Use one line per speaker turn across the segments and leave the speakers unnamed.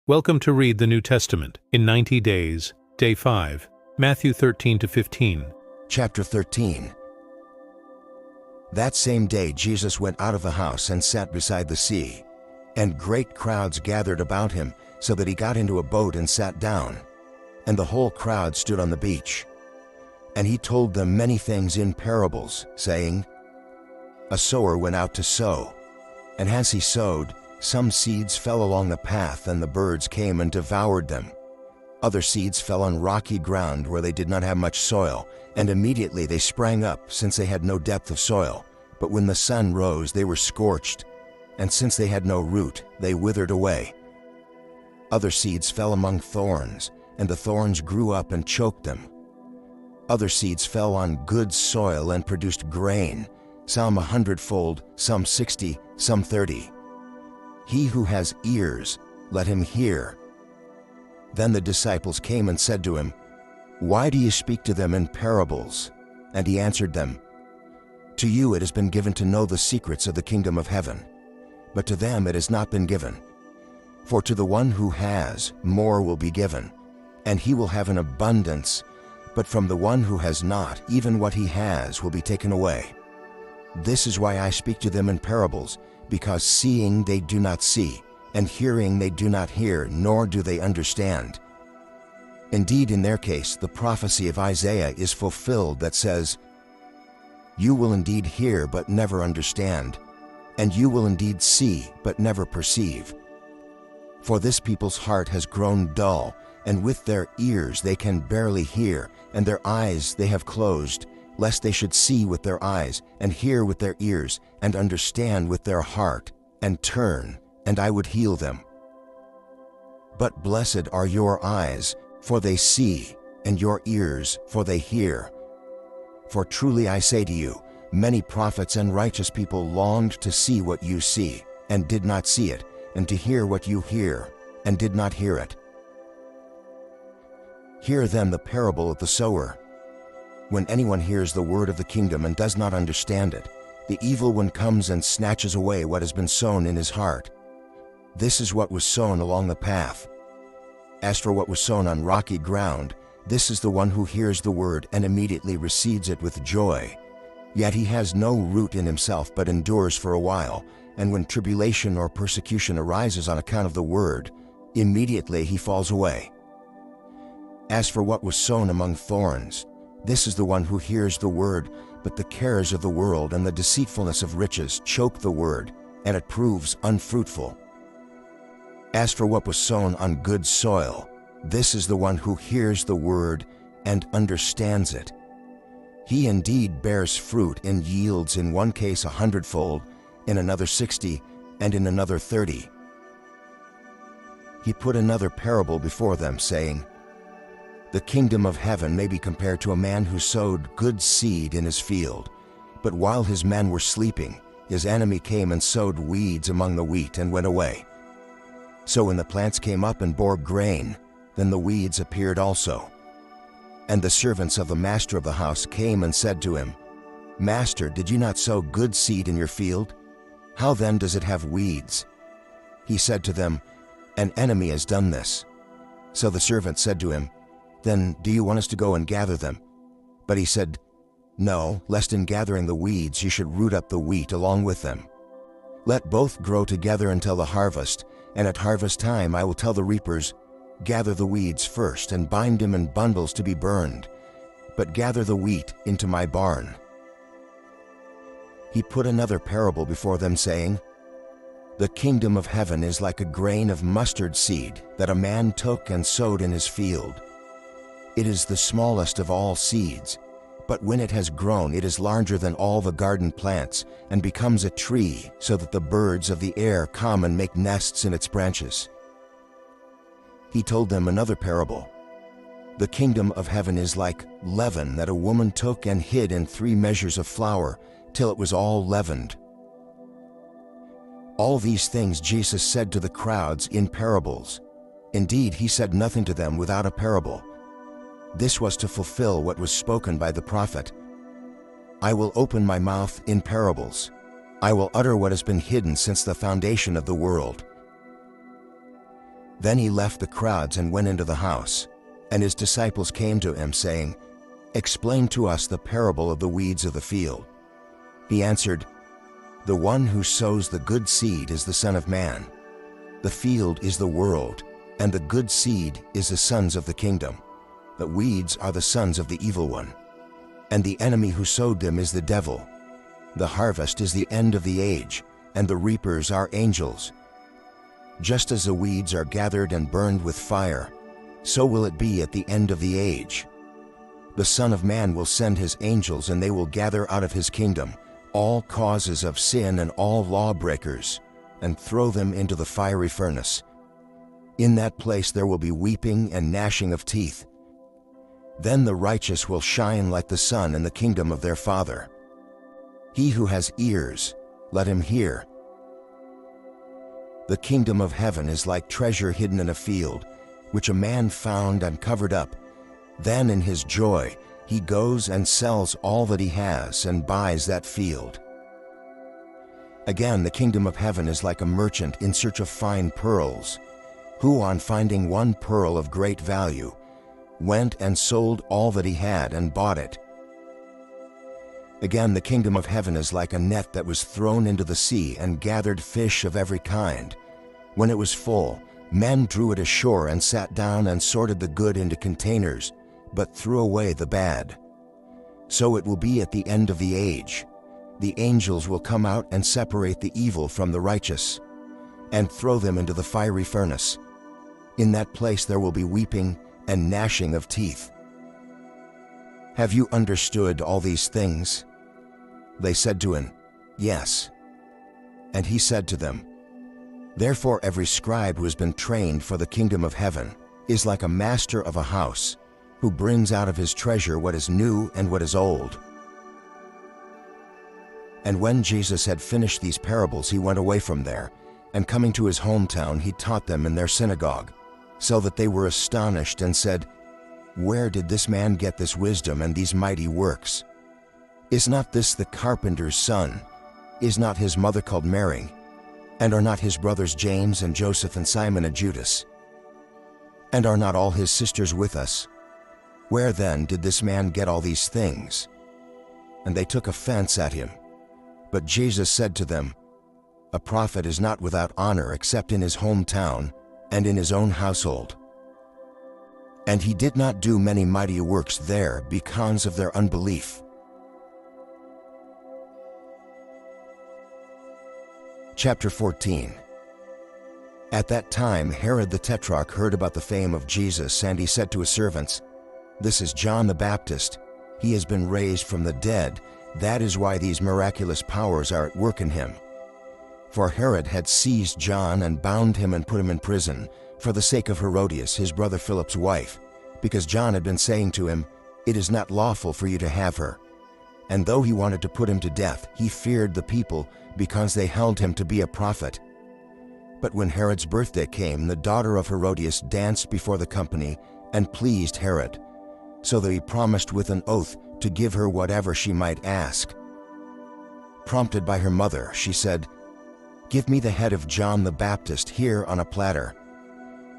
Welcome to Read the New Testament in 90 Days, Day 5, Matthew 13 to 15.
Chapter 13. That same day Jesus went out of the house and sat beside the sea, and great crowds gathered about him, so that he got into a boat and sat down, and the whole crowd stood on the beach. And he told them many things in parables, saying, A sower went out to sow, and as he sowed, some seeds fell along the path, and the birds came and devoured them. Other seeds fell on rocky ground where they did not have much soil, and immediately they sprang up, since they had no depth of soil. But when the sun rose, they were scorched, and since they had no root, they withered away. Other seeds fell among thorns, and the thorns grew up and choked them. Other seeds fell on good soil and produced grain, some 100-fold, some 60, some 30. He who has ears, let him hear. Then the disciples came and said to him, Why do you speak to them in parables? And he answered them, To you it has been given to know the secrets of the kingdom of heaven, but to them it has not been given. For to the one who has, more will be given, and he will have an abundance, but from the one who has not, even what he has will be taken away. This is why I speak to them in parables, because seeing they do not see, and hearing they do not hear, nor do they understand. Indeed, in their case, the prophecy of Isaiah is fulfilled that says, You will indeed hear but never understand, and you will indeed see but never perceive. For this people's heart has grown dull, and with their ears they can barely hear, and their eyes they have closed, lest they should see with their eyes, and hear with their ears, and understand with their heart, and turn, and I would heal them. But blessed are your eyes, for they see, and your ears, for they hear. For truly I say to you, many prophets and righteous people longed to see what you see, and did not see it, and to hear what you hear, and did not hear it. Hear then the parable of the sower. When anyone hears the word of the kingdom and does not understand it, the evil one comes and snatches away what has been sown in his heart. This is what was sown along the path. As for what was sown on rocky ground, this is the one who hears the word and immediately receives it with joy. Yet he has no root in himself, but endures for a while, and when tribulation or persecution arises on account of the word, immediately he falls away. As for what was sown among thorns, this is the one who hears the word, but the cares of the world and the deceitfulness of riches choke the word, and it proves unfruitful. As for what was sown on good soil, this is the one who hears the word and understands it. He indeed bears fruit and yields in one case 100-fold, in another 60, and in another 30. He put another parable before them, saying, The kingdom of heaven may be compared to a man who sowed good seed in his field. But while his men were sleeping, his enemy came and sowed weeds among the wheat and went away. So when the plants came up and bore grain, then the weeds appeared also. And the servants of the master of the house came and said to him, Master, did you not sow good seed in your field? How then does it have weeds? He said to them, An enemy has done this. So the servants said to him, Then do you want us to go and gather them? But he said, No, lest in gathering the weeds you should root up the wheat along with them. Let both grow together until the harvest, and at harvest time I will tell the reapers, Gather the weeds first, and bind them in bundles to be burned, but gather the wheat into my barn. He put another parable before them, saying, The kingdom of heaven is like a grain of mustard seed that a man took and sowed in his field. It is the smallest of all seeds, but when it has grown, it is larger than all the garden plants, and becomes a tree, so that the birds of the air come and make nests in its branches. He told them another parable. The kingdom of heaven is like leaven that a woman took and hid in 3 measures of flour, till it was all leavened. All these things Jesus said to the crowds in parables. Indeed, he said nothing to them without a parable. This was to fulfill what was spoken by the prophet. I will open my mouth in parables. I will utter what has been hidden since the foundation of the world. Then he left the crowds and went into the house, and his disciples came to him, saying, "Explain to us the parable of the weeds of the field." He answered, "The one who sows the good seed is the Son of Man. The field is the world, and the good seed is the sons of the kingdom. The weeds are the sons of the evil one, and the enemy who sowed them is the devil. The harvest is the end of the age, and the reapers are angels. Just as the weeds are gathered and burned with fire, so will it be at the end of the age. The Son of Man will send his angels, and they will gather out of his kingdom all causes of sin and all lawbreakers, and throw them into the fiery furnace. In that place there will be weeping and gnashing of teeth. Then the righteous will shine like the sun in the kingdom of their Father. He who has ears, let him hear. The kingdom of heaven is like treasure hidden in a field, which a man found and covered up. Then in his joy he goes and sells all that he has and buys that field. Again, the kingdom of heaven is like a merchant in search of fine pearls, who, on finding one pearl of great value, went and sold all that he had and bought it. Again, the kingdom of heaven is like a net that was thrown into the sea and gathered fish of every kind. When it was full, men drew it ashore and sat down and sorted the good into containers, but threw away the bad. So it will be at the end of the age. The angels will come out and separate the evil from the righteous, and throw them into the fiery furnace. In that place there will be weeping and gnashing of teeth. Have you understood all these things? They said to him, Yes. And he said to them, Therefore every scribe who has been trained for the kingdom of heaven is like a master of a house, who brings out of his treasure what is new and what is old. And when Jesus had finished these parables, he went away from there, and coming to his hometown, he taught them in their synagogue, so that they were astonished and said, Where did this man get this wisdom and these mighty works? Is not this the carpenter's son? Is not his mother called Mary? And are not his brothers James and Joseph and Simon and Judas? And are not all his sisters with us? Where then did this man get all these things? And they took offense at him. But Jesus said to them, A prophet is not without honor except in his hometown and in his own household. And he did not do many mighty works there because of their unbelief. Chapter 14. At that time Herod the Tetrarch heard about the fame of Jesus, and he said to his servants, This is John the Baptist. He has been raised from the dead. That is why these miraculous powers are at work in him. For Herod had seized John and bound him and put him in prison for the sake of Herodias, his brother Philip's wife, because John had been saying to him, It is not lawful for you to have her. And though he wanted to put him to death, he feared the people because they held him to be a prophet. But when Herod's birthday came, the daughter of Herodias danced before the company and pleased Herod, so that he promised with an oath to give her whatever she might ask. Prompted by her mother, she said, Give me the head of John the Baptist here on a platter.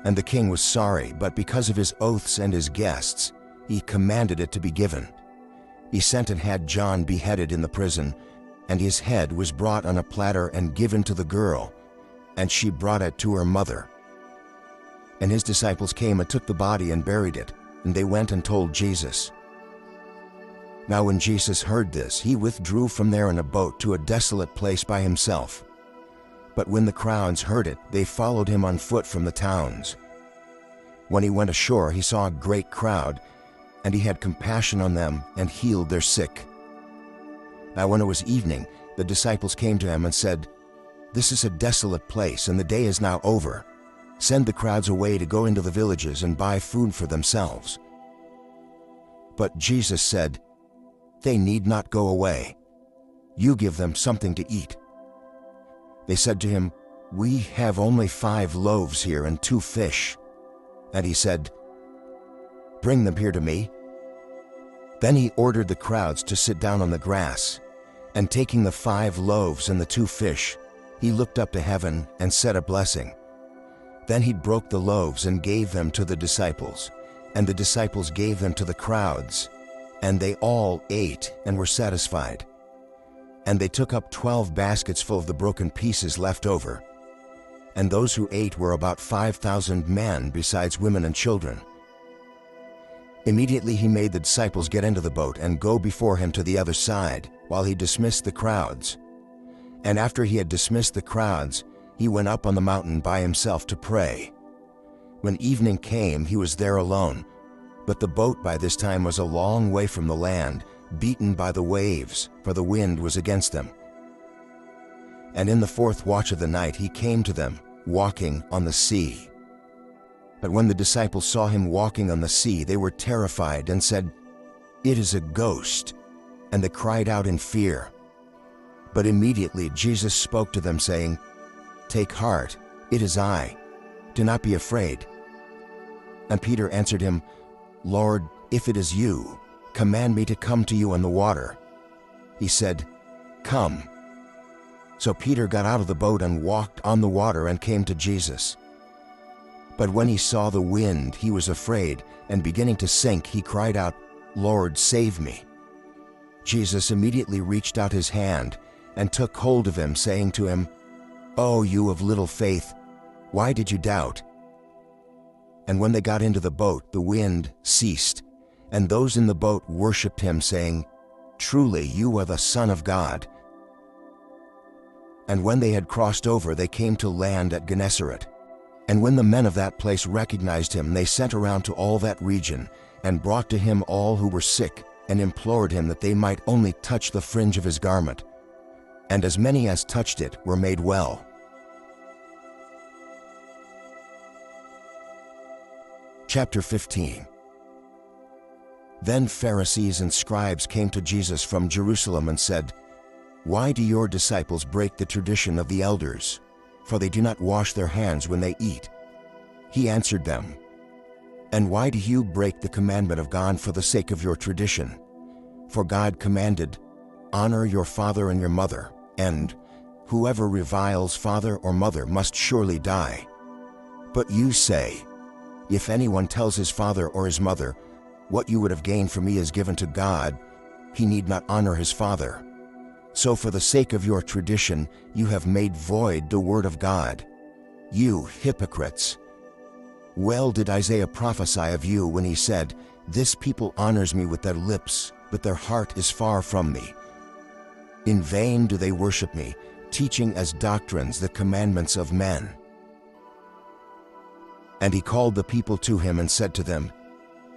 And the king was sorry, but because of his oaths and his guests, he commanded it to be given. He sent and had John beheaded in the prison, and his head was brought on a platter and given to the girl, and she brought it to her mother. And his disciples came and took the body and buried it, and they went and told Jesus. Now when Jesus heard this, he withdrew from there in a boat to a desolate place by himself. But when the crowds heard it, they followed him on foot from the towns. When he went ashore, he saw a great crowd, and he had compassion on them and healed their sick. Now when it was evening, the disciples came to him and said, This is a desolate place, and the day is now over. Send the crowds away to go into the villages and buy food for themselves. But Jesus said, They need not go away. You give them something to eat. They said to him, We have only 5 loaves here and 2 fish. And he said, Bring them here to me. Then he ordered the crowds to sit down on the grass, and taking the 5 loaves and the 2 fish, he looked up to heaven and said a blessing. Then he broke the loaves and gave them to the disciples, and the disciples gave them to the crowds, and they all ate and were satisfied. And they took up 12 baskets full of the broken pieces left over. And those who ate were about 5,000 men, besides women and children. Immediately he made the disciples get into the boat and go before him to the other side, while he dismissed the crowds. And after he had dismissed the crowds, he went up on the mountain by himself to pray. When evening came, he was there alone, but the boat by this time was a long way from the land, beaten by the waves, for the wind was against them. And in the 4th watch of the night he came to them, walking on the sea. But when the disciples saw him walking on the sea, they were terrified and said, "It is a ghost," and they cried out in fear. But immediately Jesus spoke to them, saying, "Take heart, it is I. Do not be afraid." And Peter answered him, "Lord, if it is you, command me to come to you on the water." He said, "Come." So Peter got out of the boat and walked on the water and came to Jesus. But when he saw the wind, he was afraid, and beginning to sink, he cried out, "Lord, save me." Jesus immediately reached out his hand and took hold of him, saying to him, "O you of little faith, why did you doubt?" And when they got into the boat, the wind ceased, and those in the boat worshipped him, saying, "Truly you are the Son of God." And when they had crossed over, they came to land at Gennesaret. And when the men of that place recognized him, they sent around to all that region, and brought to him all who were sick, and implored him that they might only touch the fringe of his garment. And as many as touched it were made well. Chapter 15. Then Pharisees and scribes came to Jesus from Jerusalem and said, "Why do your disciples break the tradition of the elders? For they do not wash their hands when they eat." He answered them, "And why do you break the commandment of God for the sake of your tradition? For God commanded, 'Honor your father and your mother,' and 'Whoever reviles father or mother must surely die.' But you say, 'If anyone tells his father or his mother, what you would have gained from me is given to God,' he need not honor his father. So for the sake of your tradition, you have made void the word of God. You hypocrites! Well did Isaiah prophesy of you when he said, 'This people honors me with their lips, but their heart is far from me. In vain do they worship me, teaching as doctrines the commandments of men.'" And he called the people to him and said to them,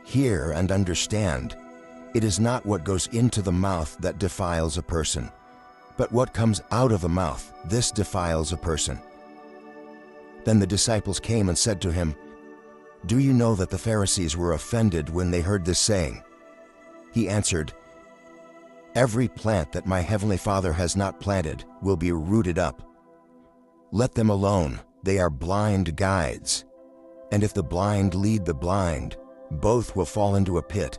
"Hear and understand. It is not what goes into the mouth that defiles a person, but what comes out of the mouth, this defiles a person." Then the disciples came and said to him, "Do you know that the Pharisees were offended when they heard this saying?" He answered, "Every plant that my heavenly Father has not planted will be rooted up. Let them alone, they are blind guides. And if the blind lead the blind, both will fall into a pit."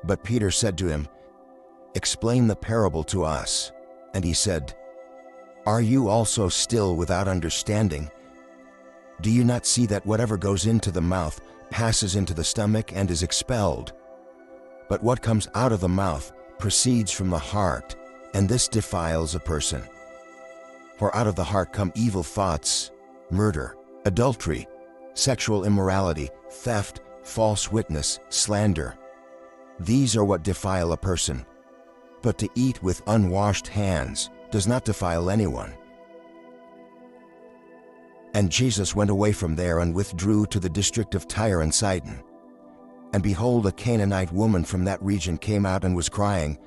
But Peter said to him, "Explain the parable to us." And he said, "Are you also still without understanding? Do you not see that whatever goes into the mouth passes into the stomach and is expelled? But what comes out of the mouth proceeds from the heart, and this defiles a person. For out of the heart come evil thoughts, murder, adultery, sexual immorality, theft, false witness, slander. These are what defile a person. But to eat with unwashed hands does not defile anyone." And Jesus went away from there and withdrew to the district of Tyre and Sidon. And behold, a Canaanite woman from that region came out and was crying,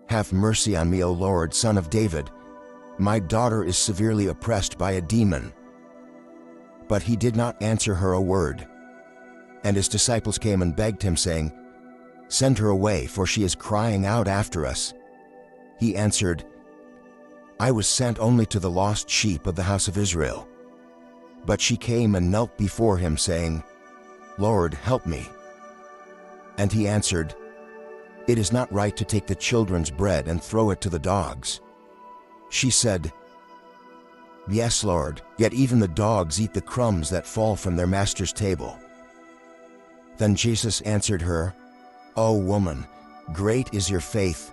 "Have mercy on me, O Lord, Son of David. My daughter is severely oppressed by a demon." But he did not answer her a word. And his disciples came and begged him, saying, "Send her away, for she is crying out after us." He answered, "I was sent only to the lost sheep of the house of Israel." But she came and knelt before him, saying, "Lord, help me." And he answered, "It is not right to take the children's bread and throw it to the dogs." She said, "Yes, Lord, yet even the dogs eat the crumbs that fall from their master's table." Then Jesus answered her, "O woman, great is your faith.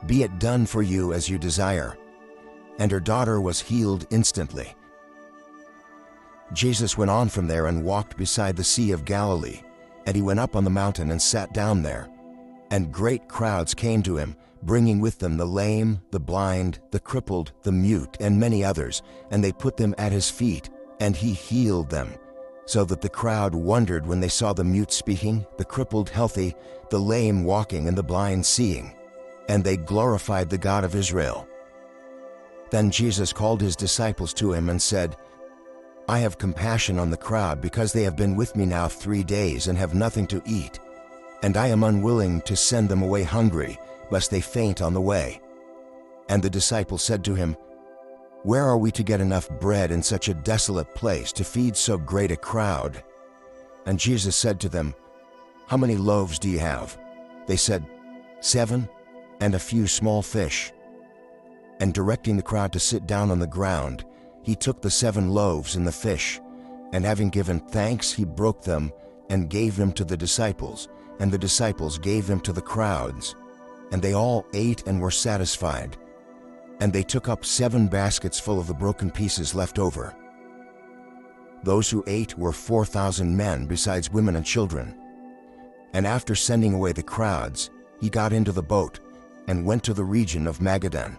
Be it done for you as you desire." And her daughter was healed instantly. Jesus went on from there and walked beside the Sea of Galilee, and he went up on the mountain and sat down there. And great crowds came to him, bringing with them the lame, the blind, the crippled, the mute, and many others, and they put them at his feet, and he healed them. So that the crowd wondered when they saw the mute speaking, the crippled healthy, the lame walking, and the blind seeing. And they glorified the God of Israel. Then Jesus called his disciples to him and said, "I have compassion on the crowd because they have been with me now 3 days and have nothing to eat. And I am unwilling to send them away hungry, lest they faint on the way." And the disciples said to him, "Where are we to get enough bread in such a desolate place to feed so great a crowd?" And Jesus said to them, "How many loaves do you have?" They said, 7, and a few small fish. And directing the crowd to sit down on the ground, he took the 7 loaves and the fish, and having given thanks, he broke them and gave them to the disciples, and the disciples gave them to the crowds. And they all ate and were satisfied. And they took up 7 baskets full of the broken pieces left over. Those who ate were 4,000 men, besides women and children. And after sending away the crowds, he got into the boat and went to the region of Magadan.